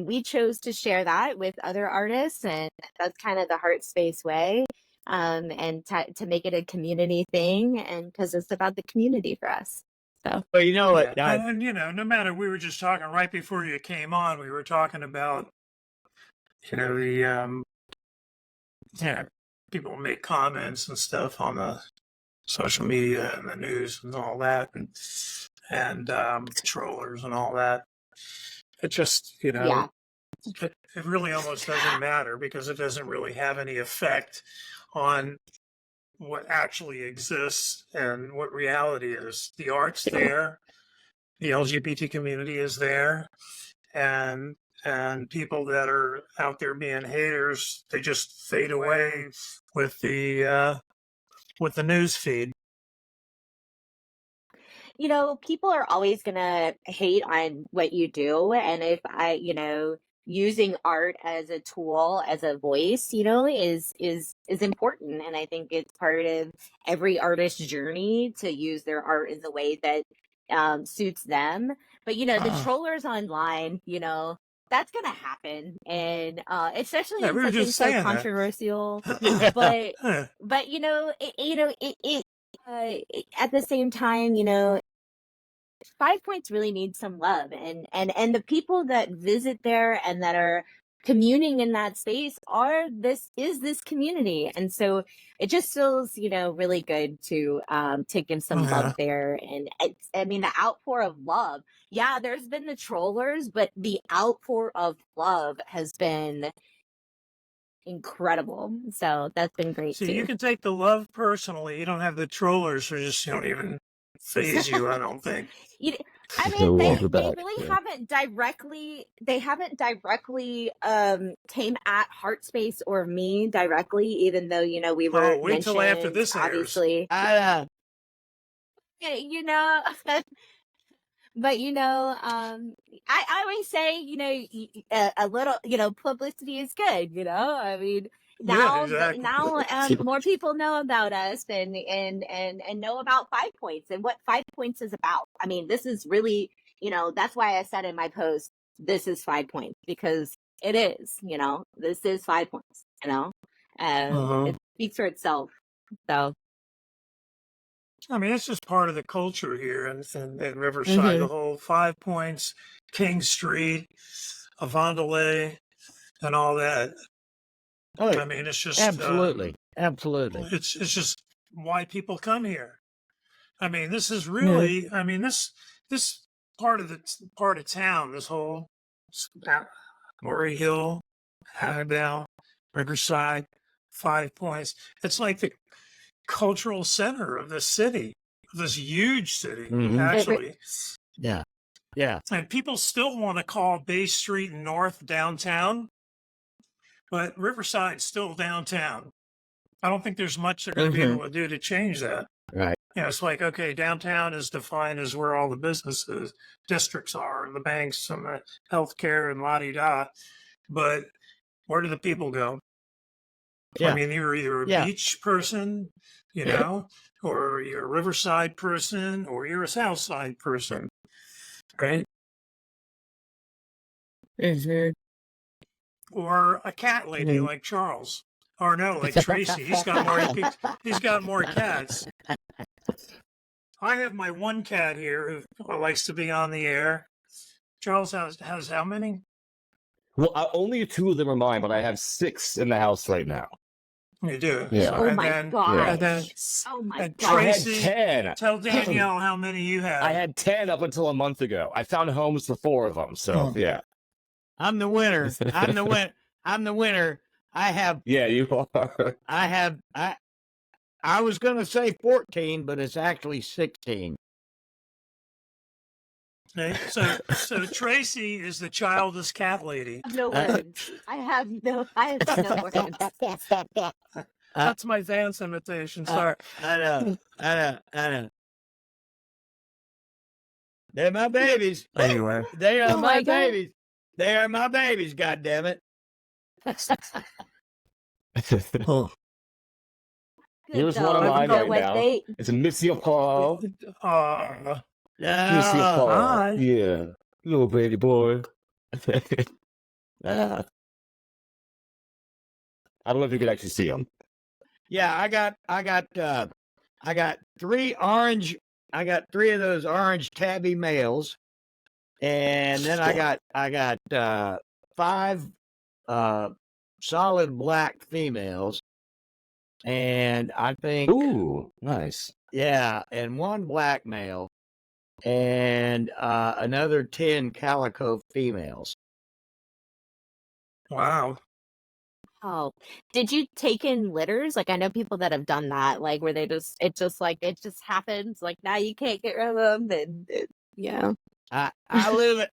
Speaker 4: we chose to share that with other artists, and that's kind of the heart space way. And to make it a community thing, and because it's about the community for us. So
Speaker 1: well, you know
Speaker 2: Yeah.
Speaker 1: what?
Speaker 2: And, no matter, we were just talking right before you came on, we were talking about, the, people make comments and stuff on the social media and the news and all that, and trollers and all that. It just,
Speaker 4: yeah,
Speaker 2: it really almost doesn't matter because it doesn't really have any effect on what actually exists and what reality is. The art's there, the LGBT community is there, and people that are out there being haters, they just fade away with the news feed.
Speaker 4: people are always gonna hate on what you do, and if using art as a tool, as a voice, is important, and I think it's part of every artist's journey to use their art in the way that suits them. But the trollers online, that's gonna happen, and especially
Speaker 2: Yeah,
Speaker 4: in
Speaker 2: we were
Speaker 4: something
Speaker 2: just
Speaker 4: so
Speaker 2: saying that.
Speaker 4: controversial. But at the same time, 5 Points really needs some love, and the people that visit there and that are communing in that space is this community, and so it just feels really good to give some love
Speaker 2: Yeah.
Speaker 4: there. And I mean, the outpour of love, yeah, there's been the trollers, but the outpour of love has been incredible, so that's been great
Speaker 2: See, you
Speaker 4: too.
Speaker 2: can take the love personally. You don't have the trollers who just don't even phase you, I don't think.
Speaker 4: You I
Speaker 3: So
Speaker 4: mean, they
Speaker 3: welcome
Speaker 4: they
Speaker 3: back.
Speaker 4: really
Speaker 3: Yeah.
Speaker 4: haven't directly came at Heartspace or me directly, even though we
Speaker 2: Oh,
Speaker 4: were
Speaker 2: wait till after
Speaker 4: mentioned,
Speaker 2: this airs.
Speaker 4: obviously.
Speaker 1: I,
Speaker 4: Yeah, but I always say, a little, publicity is good. I mean,
Speaker 2: Yeah,
Speaker 4: now
Speaker 2: exactly.
Speaker 4: more people know about us and know about 5 Points and what 5 Points is about. I mean, this is really, that's why I said in my post, this is 5 Points, because it is. This is 5 Points.
Speaker 2: Uh-huh.
Speaker 4: It speaks for itself. So.
Speaker 2: I mean, it's just part of the culture here in Riverside.
Speaker 4: Hmm.
Speaker 2: The whole 5 Points, King Street, Avondale, and all that.
Speaker 1: oh,
Speaker 2: I mean, it's just
Speaker 1: absolutely, absolutely.
Speaker 2: it's just why people come here. I mean, this is
Speaker 4: Yeah.
Speaker 2: really. I mean, this part of town. This whole Murray Hill, Annabelle, Riverside, 5 Points. It's like the cultural center of this city, this huge city,
Speaker 1: Hmm.
Speaker 2: actually.
Speaker 1: Yeah, yeah.
Speaker 2: And people still want to call Bay Street North downtown, but Riverside's still downtown. I don't think there's much they're going to be able to do to change that.
Speaker 3: Right.
Speaker 2: It's like, okay, downtown is defined as where all the businesses districts are, and the banks and the healthcare and la-di-da. But where do the people go?
Speaker 1: Yeah.
Speaker 2: I mean, you're either a beach person, or you're a riverside person, or you're a south side person, right? Or a cat lady like Charles. Or no, like Tracy. He's got more cats. I have my one cat here who likes to be on the air. Charles has how many?
Speaker 3: Well, only 2 of them are mine, but I have 6 in the house right now.
Speaker 2: You do?
Speaker 3: Yeah.
Speaker 2: So,
Speaker 4: Oh my god.
Speaker 2: Tracy,
Speaker 3: I had 10.
Speaker 2: Tell Danielle how many you have.
Speaker 3: I had 10 up until a month ago. I found homes for 4 of them, so yeah.
Speaker 1: I'm the winner. I'm the winner. I have.
Speaker 3: Yeah, you are.
Speaker 1: I was going to say 14, but it's actually 16.
Speaker 2: Okay, so Tracy is the childless cat lady.
Speaker 4: No words. I have no words.
Speaker 2: That's my dance imitation. Sorry.
Speaker 1: I know. They're my babies.
Speaker 2: Anyway.
Speaker 1: They are
Speaker 4: Oh
Speaker 1: my
Speaker 4: my God.
Speaker 1: babies. They are my babies, goddammit.
Speaker 3: Here's
Speaker 4: Good
Speaker 3: one of
Speaker 4: dog.
Speaker 3: mine
Speaker 4: You know
Speaker 3: right
Speaker 4: what
Speaker 3: now.
Speaker 4: they-
Speaker 3: It's a Monsieur Paul. Monsieur Paul.
Speaker 2: Hi.
Speaker 3: Yeah. Little baby boy. I don't know if you can actually see him.
Speaker 1: Yeah, I got 3 orange. I got 3 of those orange tabby males, and then I got 5 solid black females, and I think
Speaker 3: Ooh, nice.
Speaker 1: yeah, and 1 black male, and another 10 calico females.
Speaker 2: Wow.
Speaker 4: Oh, did you take in litters? Like I know people that have done that, like where it just happens. Like now you can't get rid of them, and yeah.
Speaker 1: I live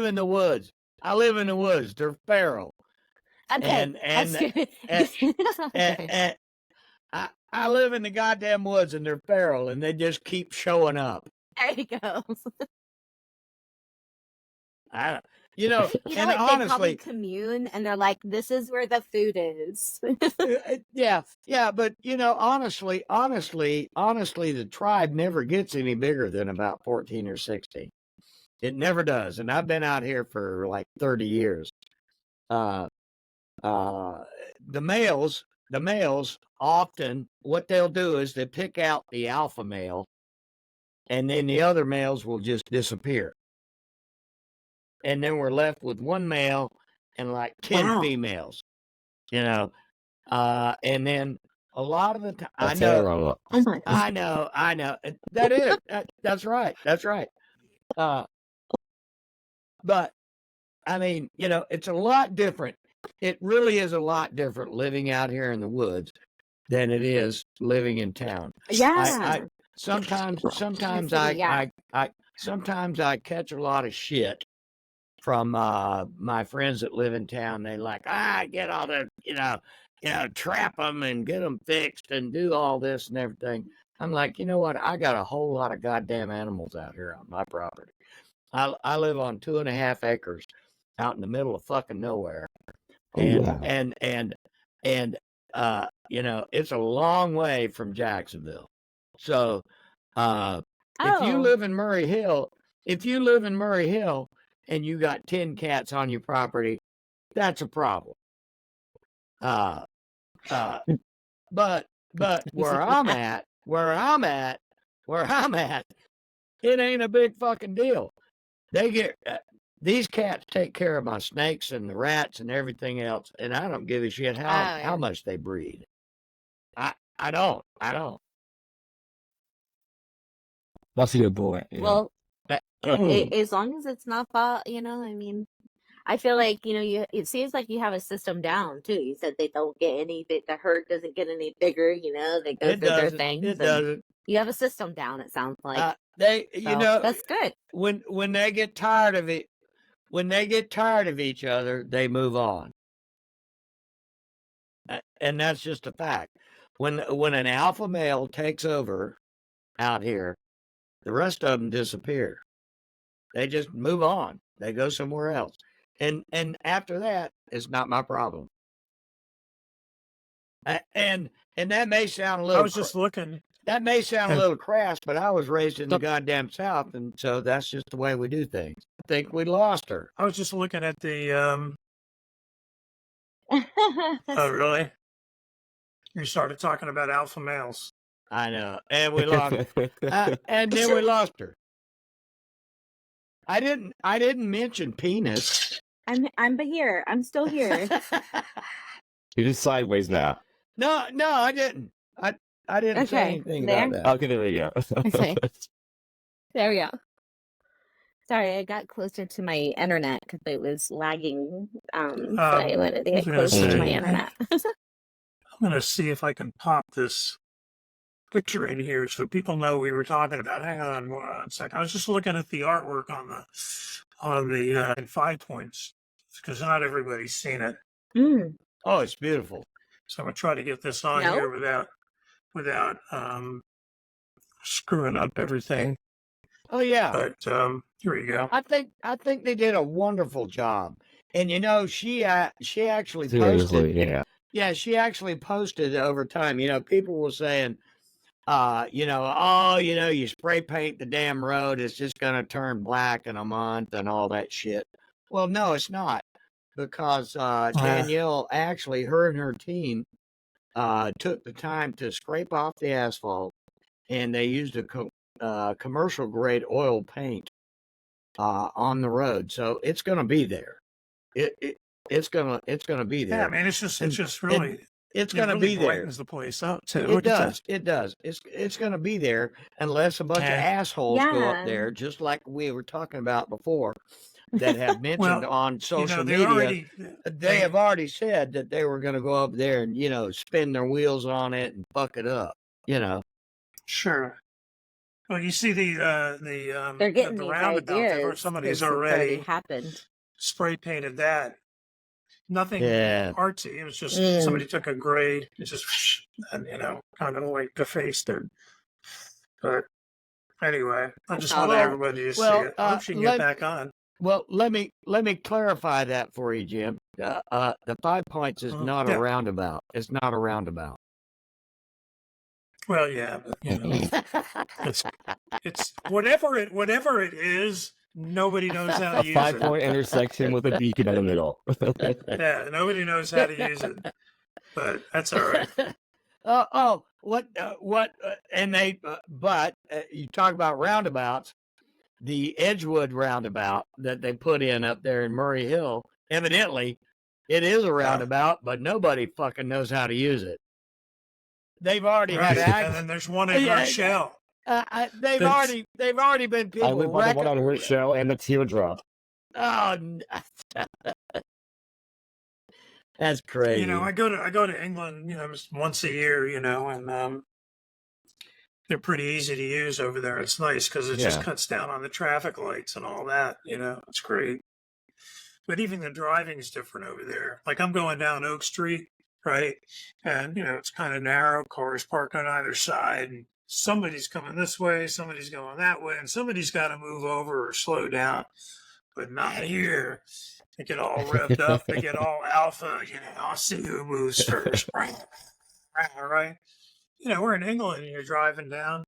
Speaker 1: in the woods. I live in the woods. They're feral.
Speaker 4: Okay,
Speaker 1: And
Speaker 4: that's good.
Speaker 1: and I live in the goddamn woods, and they're feral, and they just keep showing up.
Speaker 4: There you go.
Speaker 1: You know,
Speaker 4: You know
Speaker 1: and
Speaker 4: what? They probably
Speaker 1: honestly,
Speaker 4: commune, and they're like, "This is where the food is."
Speaker 1: yeah, but you know, honestly, the tribe never gets any bigger than about 14 or 16. It never does, and I've been out here for like 30 years. The males often, what they'll do is they pick out the alpha male, and then the other males will just disappear. And then we're left with 1 male and like 10 females, you know. And then a lot of the time, I know. That's right. But I mean, you know, it's a lot different. It really is a lot different living out here in the woods than it is living in town.
Speaker 4: Yeah.
Speaker 1: Sometimes
Speaker 4: Yeah.
Speaker 1: I catch a lot of shit from my friends that live in town. They like, get all the, trap them and get them fixed and do all this and everything. I'm like, you know what? I got a whole lot of goddamn animals out here on my property. I live on 2.5 acres out in the middle of fucking nowhere. And it's a long way from Jacksonville. So if you live in Murray Hill and you got 10 cats on your property, that's a problem. But where I'm at, it ain't a big fucking deal. They get these cats take care of my snakes and the rats and everything else, and I don't give a shit how much they breed. I don't.
Speaker 3: That's a good boy. Yeah.
Speaker 4: Well, as long as it's not, I mean, I feel like, it seems like you have a system down too. You said they don't get the herd doesn't get any bigger, they go through their things.
Speaker 1: It doesn't.
Speaker 4: You have a system down, it sounds like.
Speaker 1: That's
Speaker 4: good.
Speaker 1: When they get tired of it, when they get tired of each other, they move on. And that's just a fact. when an alpha male takes over out here, the rest of them disappear. They just move on. They go somewhere else. And after that, it's not my problem. And that may sound a little.
Speaker 2: I was just looking.
Speaker 1: That may sound a little crass, but I was raised in the goddamn South, and so that's just the way we do things. I think we lost her.
Speaker 2: I was just looking at the. Oh, really? You started talking about alpha males.
Speaker 1: I know, and we lost, and then we lost her. I didn't mention penis.
Speaker 4: I'm here. I'm still here.
Speaker 3: You're just sideways now.
Speaker 1: No, I didn't. I didn't say anything about that.
Speaker 3: Okay, there we go.
Speaker 4: Okay. There we go. Sorry, I got closer to my internet because it was lagging. So I wanted to get closer to my internet.
Speaker 2: I'm going to see if I can pop this picture in here so people know we were talking about. Hang on 1 second. I was just looking at the artwork on the 5 points because not everybody's seen it.
Speaker 4: Mm.
Speaker 1: Oh, it's beautiful.
Speaker 2: So I'm going to try to get this on here without screwing up everything.
Speaker 1: Oh yeah.
Speaker 2: But here we go.
Speaker 1: I think they did a wonderful job. And you know, she actually
Speaker 3: Seriously,
Speaker 1: posted. Yeah, she actually posted over time. You know, people were saying, you spray paint the damn road, it's just gonna turn black in a month and all that shit. Well, no, it's not. Because Danielle actually, her and her team took the time to scrape off the asphalt, and they used a commercial grade oil paint on the road, so it's going to be there. It's going to be there.
Speaker 2: Yeah, I mean, it's just really.
Speaker 1: It's going to be there.
Speaker 2: Brightens the place up too.
Speaker 1: It does. It does. It's going to be there unless a bunch of assholes go up there, just like we were talking about before. That have mentioned on social media, they have already said that they were going to go up there and, spin their wheels on it and fuck it up,
Speaker 2: Sure. Well, you see
Speaker 4: they're getting
Speaker 2: the
Speaker 4: these
Speaker 2: roundabout
Speaker 4: ideas.
Speaker 2: there, somebody's
Speaker 4: already
Speaker 2: already
Speaker 4: happened.
Speaker 2: Spray painted that. Nothing artsy. It was just somebody took a grade, and just and kind of like defaced it. But anyway, I just wanted everybody to see it. I hope she can get back on.
Speaker 1: Well, let me clarify that for you, Jim. The 5 points is not a roundabout. It's not a roundabout.
Speaker 2: Well, yeah, but it's whatever it is. Nobody knows how to use it.
Speaker 3: A 5-point intersection with a beacon in the middle.
Speaker 2: Yeah, nobody knows how to use it, but that's all right. But you talk about roundabouts. The Edgewood roundabout that they put in up there in Murray Hill, evidently, it is a roundabout, but nobody fucking knows how to use it. They've already had and then there's one in Rochelle.
Speaker 1: They've already been people.
Speaker 3: I live on the one on Rochelle and the Teardrop.
Speaker 1: Oh, that's crazy.
Speaker 2: I go to England, just once a year, and they're pretty easy to use over there. It's nice because it just cuts down on the traffic lights and all that. It's great. But even the driving is different over there. Like I'm going down Oak Street, right? And, it's kind of narrow, cars parked on either side. And somebody's coming this way, somebody's going that way, and somebody's got to move over or slow down. But not here. They get all revved up. They get all alpha. I'll see who moves first. Right? We're in England and you're driving down.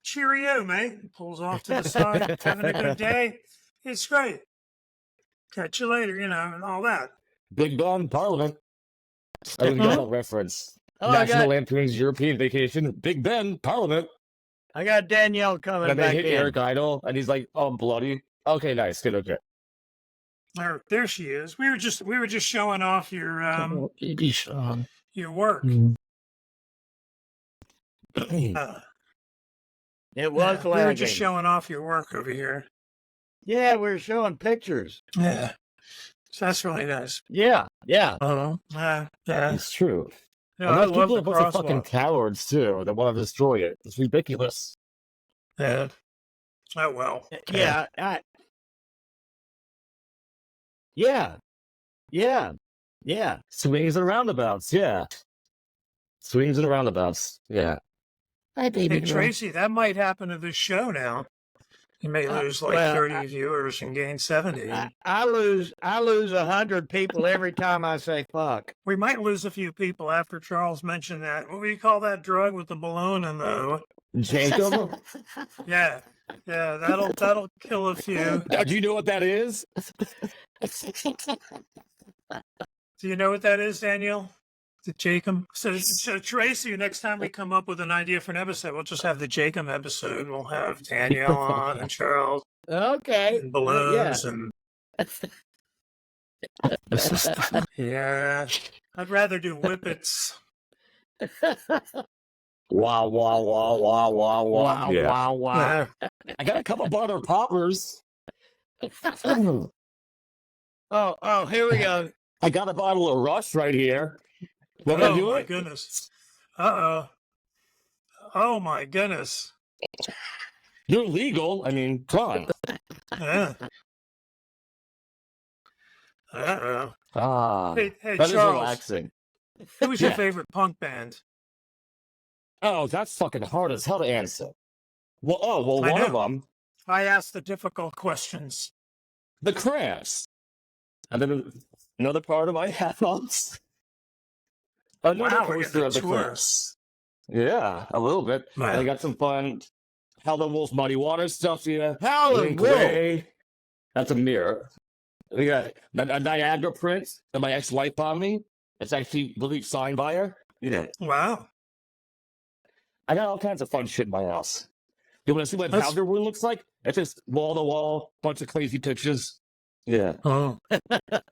Speaker 2: Cheerio, mate. Pulls off to the side, having a good day. It's great. Catch you later, and all that.
Speaker 3: Big Ben, Parliament. I got a reference. National Lampoon's European Vacation. Big Ben, Parliament.
Speaker 1: I got Danielle coming
Speaker 3: and
Speaker 1: back
Speaker 3: they hit
Speaker 1: in.
Speaker 3: Eric Idle, and he's like, "Oh, I'm bloody." Okay, nice, good, okay.
Speaker 2: There she is. We were just showing off your your work.
Speaker 1: It was
Speaker 2: we were just showing off your work over here.
Speaker 1: Yeah, we were showing pictures.
Speaker 2: Yeah. So that's really nice.
Speaker 1: Yeah.
Speaker 2: Yeah.
Speaker 3: It's true.
Speaker 2: No,
Speaker 3: and
Speaker 2: I
Speaker 3: those
Speaker 2: love
Speaker 3: people
Speaker 2: the
Speaker 3: are a bunch of fucking
Speaker 2: crosswalk.
Speaker 3: cowards, too, that want to destroy it. It's ridiculous.
Speaker 2: Yeah. Oh, well.
Speaker 1: Yeah. Yeah.
Speaker 3: Swings and roundabouts, yeah. Swings and roundabouts. Yeah. Hi, baby
Speaker 2: Hey,
Speaker 3: girl.
Speaker 2: Tracy, that might happen to this show now. You may lose like 30 viewers and gain 70.
Speaker 1: I lose 100 people every time I say fuck.
Speaker 2: We might lose a few people after Charles mentioned that. What do you call that drug with the balloon and the...
Speaker 3: Jacob?
Speaker 2: Yeah, that'll kill a few.
Speaker 3: Do you know what that is?
Speaker 2: Do you know what that is, Danielle? The Jacob. So Tracy, next time we come up with an idea for an episode, we'll just have the Jacob episode. We'll have Danielle on and Charles.
Speaker 1: Okay.
Speaker 2: And balloons and... Yeah. I'd rather do whippets.
Speaker 3: Wow, wow, wow, wow, wow, wow. Yeah.
Speaker 1: Wow, wow.
Speaker 3: I got a couple butter poppers.
Speaker 1: Oh, here we go.
Speaker 3: I got a bottle of Rush right here. Want to do
Speaker 2: my
Speaker 3: it?
Speaker 2: goodness. Uh-oh. Oh, my goodness.
Speaker 3: You're legal. I mean, come on.
Speaker 2: Yeah. Uh-oh.
Speaker 3: Ah,
Speaker 2: Hey,
Speaker 3: that is
Speaker 2: Charles,
Speaker 3: relaxing.
Speaker 2: who was your
Speaker 3: Yeah.
Speaker 2: favorite punk band?
Speaker 3: Oh, that's fucking hard as hell to answer. Well,
Speaker 2: I
Speaker 3: one of
Speaker 2: know.
Speaker 3: them,
Speaker 2: I asked the difficult questions.
Speaker 3: the Cramps. And then another part of my headphones. Another
Speaker 2: Wow, we're
Speaker 3: poster
Speaker 2: getting
Speaker 3: of the
Speaker 2: a tour.
Speaker 3: Cramps. Yeah, a little bit.
Speaker 2: Man.
Speaker 3: And I got some fun Howlin' Wolf Muddy Water stuff here.
Speaker 1: Howlin'
Speaker 3: Link
Speaker 1: Wolf.
Speaker 3: Ray. That's a mirror. We got a Niagara print that my ex-wife bought me. It's actually really signed by her. Yeah.
Speaker 2: Wow.
Speaker 3: I got all kinds of fun shit in my house. You want to see what
Speaker 2: That's-
Speaker 3: powder room looks like? It's just wall to wall, bunch of crazy pictures. Yeah.
Speaker 2: Oh.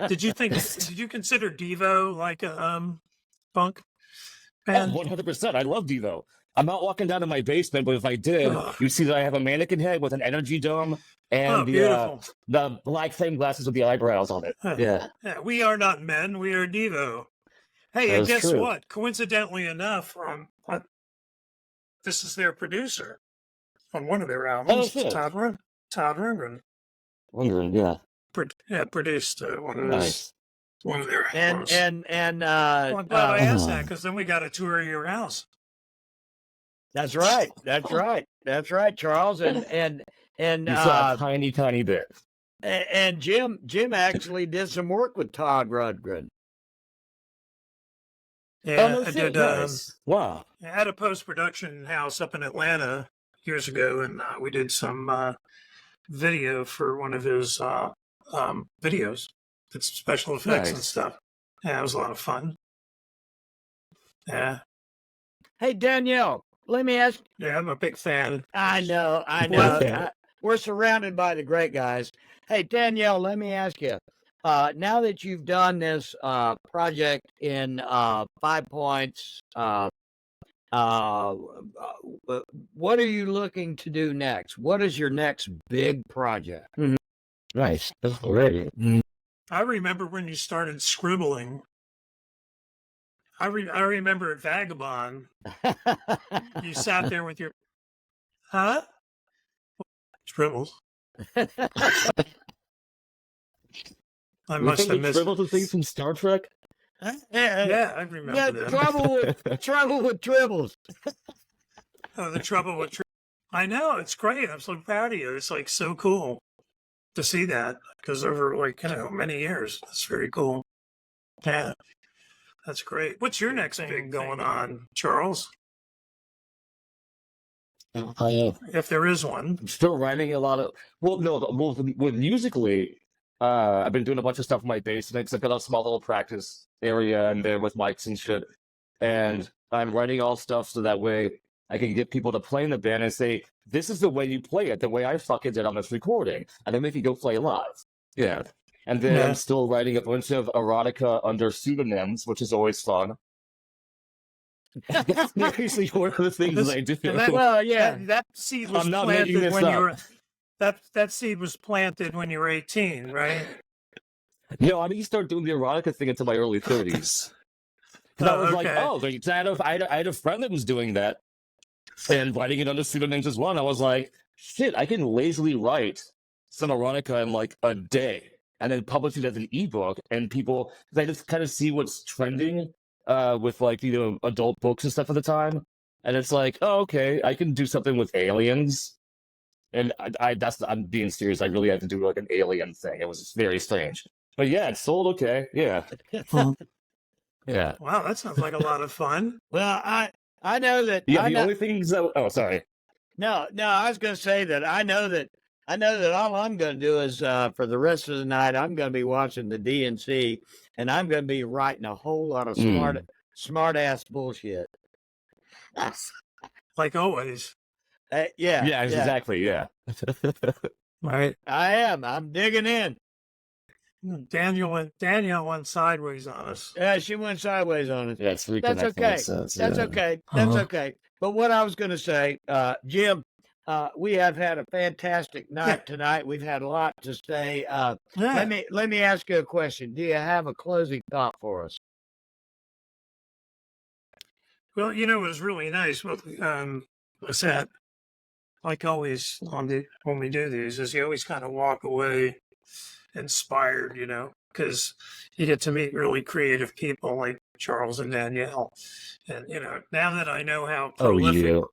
Speaker 2: Did you consider Devo like a punk band?
Speaker 3: 100%. I love Devo. I'm not walking down to my basement, but if I did,
Speaker 2: Ugh.
Speaker 3: you'd see that I have a mannequin head with an energy dome and
Speaker 2: beautiful.
Speaker 3: the black frame glasses with the eyebrows on it.
Speaker 2: Huh.
Speaker 3: Yeah.
Speaker 2: Yeah, we are not men. We are Devo. Hey, and
Speaker 3: That's
Speaker 2: guess
Speaker 3: true.
Speaker 2: what? Coincidentally enough, this is their producer on one of their albums.
Speaker 3: shit.
Speaker 2: Todd Rundgren
Speaker 3: Wondering, yeah.
Speaker 2: produced one of
Speaker 3: Nice.
Speaker 2: one of their albums.
Speaker 1: And
Speaker 2: Well, I'm glad I asked that because then we got a tour of your house.
Speaker 1: that's right. That's right, Charles. And
Speaker 3: You saw a tiny, tiny bit.
Speaker 1: and Jim actually did some work with Todd Rundgren.
Speaker 2: Yeah,
Speaker 3: no
Speaker 2: I
Speaker 3: shit,
Speaker 2: did.
Speaker 3: nice. Wow.
Speaker 2: I had a post-production house up in Atlanta years ago, and we did some video for one of his videos. Did some special effects and
Speaker 3: Nice.
Speaker 2: stuff. Yeah, it was a lot of fun. Yeah,
Speaker 1: Hey, Danielle, let me ask.
Speaker 2: yeah, I'm a big fan.
Speaker 1: I know.
Speaker 3: Okay.
Speaker 1: We're surrounded by the great guys. Hey, Danielle, let me ask you. Now that you've done this project in 5 Points, what are you looking to do next? What is your next big project?
Speaker 3: Nice. That's great.
Speaker 2: I remember when you started scribbling. I remember at Vagabond, you sat there with your, Scribbles. I must have missed.
Speaker 3: Scribbles and things from Star Trek?
Speaker 2: Yeah, I remember
Speaker 1: Yeah,
Speaker 2: that.
Speaker 1: trouble with tribbles.
Speaker 2: Oh, the trouble with. I know, it's great. I'm so proud of you. It's like so cool to see that because over like many years, that's very cool. Yeah, that's great. What's your next thing going on, Charles? If there is one.
Speaker 3: I'm still writing a lot of. With musically, I've been doing a bunch of stuff in my basement. I've got a small little practice area in there with mics and shit. And I'm writing all stuff so that way I can get people to play in the band and say, this is the way you play it, the way I fucking did on this recording. And then make you go play live. Yeah. And then
Speaker 2: Yeah.
Speaker 3: I'm still writing a bunch of erotica under pseudonyms, which is always fun. That's seriously one of the things
Speaker 2: This-
Speaker 3: I do.
Speaker 2: and that-
Speaker 1: Well, yeah.
Speaker 2: That seed was
Speaker 3: I'm not making
Speaker 2: planted
Speaker 3: this
Speaker 2: when you
Speaker 3: up.
Speaker 2: were. That seed was planted when you were 18, right?
Speaker 3: No, I didn't start doing the erotica thing until my early 30s. Because I was like,
Speaker 2: okay.
Speaker 3: oh, I had a friend that was doing that and writing it under pseudonyms as well. And I was like, shit, I can lazily write some erotica in like a day and then publish it as an ebook. And people, because I just kind of see what's trending with like adult books and stuff at the time, and it's like, oh, okay, I can do something with aliens, and I'm being serious. I really had to do like an alien thing. It was very strange, but yeah, it sold okay. Yeah, yeah,
Speaker 2: Wow, that sounds like a lot of fun.
Speaker 1: Well, I know that.
Speaker 3: yeah. The only things that sorry.
Speaker 1: No, I was going to say that I know that all I'm going to do is for the rest of the night I'm going to be watching the DNC, and I'm going to be writing a whole lot of smart ass bullshit.
Speaker 2: Like always.
Speaker 1: Yeah,
Speaker 3: Exactly. Yeah.
Speaker 2: Right.
Speaker 1: I am. I'm digging in.
Speaker 2: Danielle went sideways on us.
Speaker 1: Yeah, she went sideways on us.
Speaker 3: Yeah, it's
Speaker 1: That's okay. That's okay. That's okay. But what I was going to say, Jim, we have had a fantastic night tonight. We've had a lot to say. Let me ask you a question. Do you have a closing thought for us?
Speaker 2: Well, it was really nice. What was that? Like always, when we do these, is you always kind of walk away inspired, because you get to meet really creative people like Charles and Danielle. And, now that I know how prolific...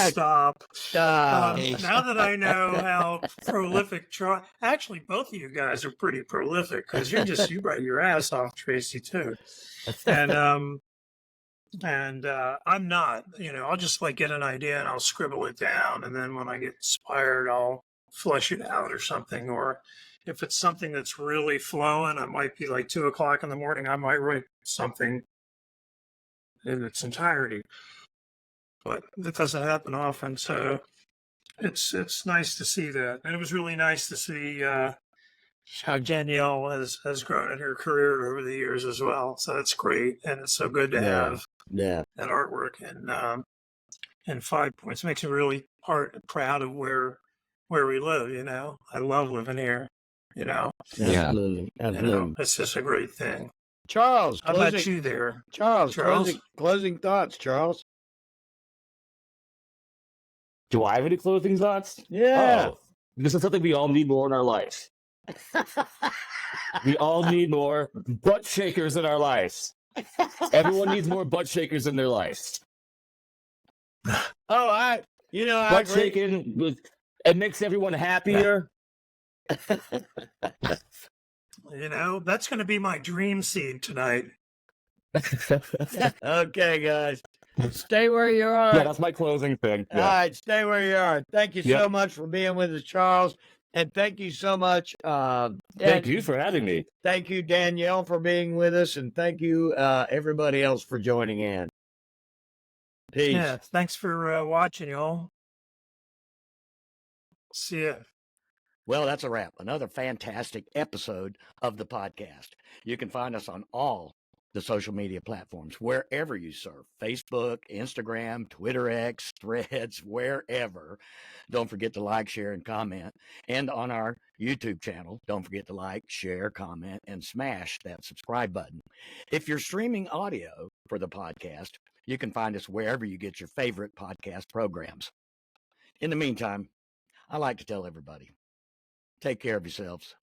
Speaker 2: Stop. Now that I know how prolific actually, both of you guys are pretty prolific, because you write your ass off, Tracy, too. And I'm not, I'll just like get an idea and I'll scribble it down. And then when I get inspired, I'll flesh it out or something. Or if it's something that's really flowing, it might be like 2:00 in the morning. I might write something in its entirety, but that doesn't happen often. So it's nice to see that. And it was really nice to see how Danielle has grown in her career over the years as well. So that's great. And it's so good to have that artwork and 5 Points. Makes me really proud of where we live. I love living here.
Speaker 1: Absolutely.
Speaker 2: It's just a great thing.
Speaker 1: Charles,
Speaker 2: how about you there?
Speaker 1: Charles? Closing thoughts, Charles.
Speaker 3: Do I have any closing thoughts?
Speaker 1: Yeah.
Speaker 3: Oh, this is something we all need more in our life. We all need more butt shakers in our lives. Everyone needs more butt shakers in their life.
Speaker 1: I
Speaker 3: butt shaking, it makes everyone happier.
Speaker 2: That's going to be my dream scene tonight.
Speaker 1: Okay, guys. Stay where you are.
Speaker 3: Yeah, that's my closing thing. Yeah.
Speaker 1: All right, stay where you are. Thank you so much for being with us, Charles. And thank you so much.
Speaker 3: Thank you for having me.
Speaker 1: Thank you, Danielle, for being with us. And thank you, everybody else, for joining in. Peace.
Speaker 2: Yeah, thanks for watching, y'all. See ya.
Speaker 1: Well, that's a wrap. Another fantastic episode of the podcast. You can find us on all the social media platforms, wherever you surf, Facebook, Instagram, Twitter X, Threads, wherever. Don't forget to like, share, and comment. And on our YouTube channel, don't forget to like, share, comment, and smash that subscribe button. If you're streaming audio for the podcast, you can find us wherever you get your favorite podcast programs. In the meantime, I like to tell everybody, take care of yourselves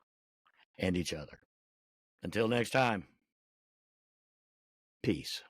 Speaker 1: and each other. Until next time, peace.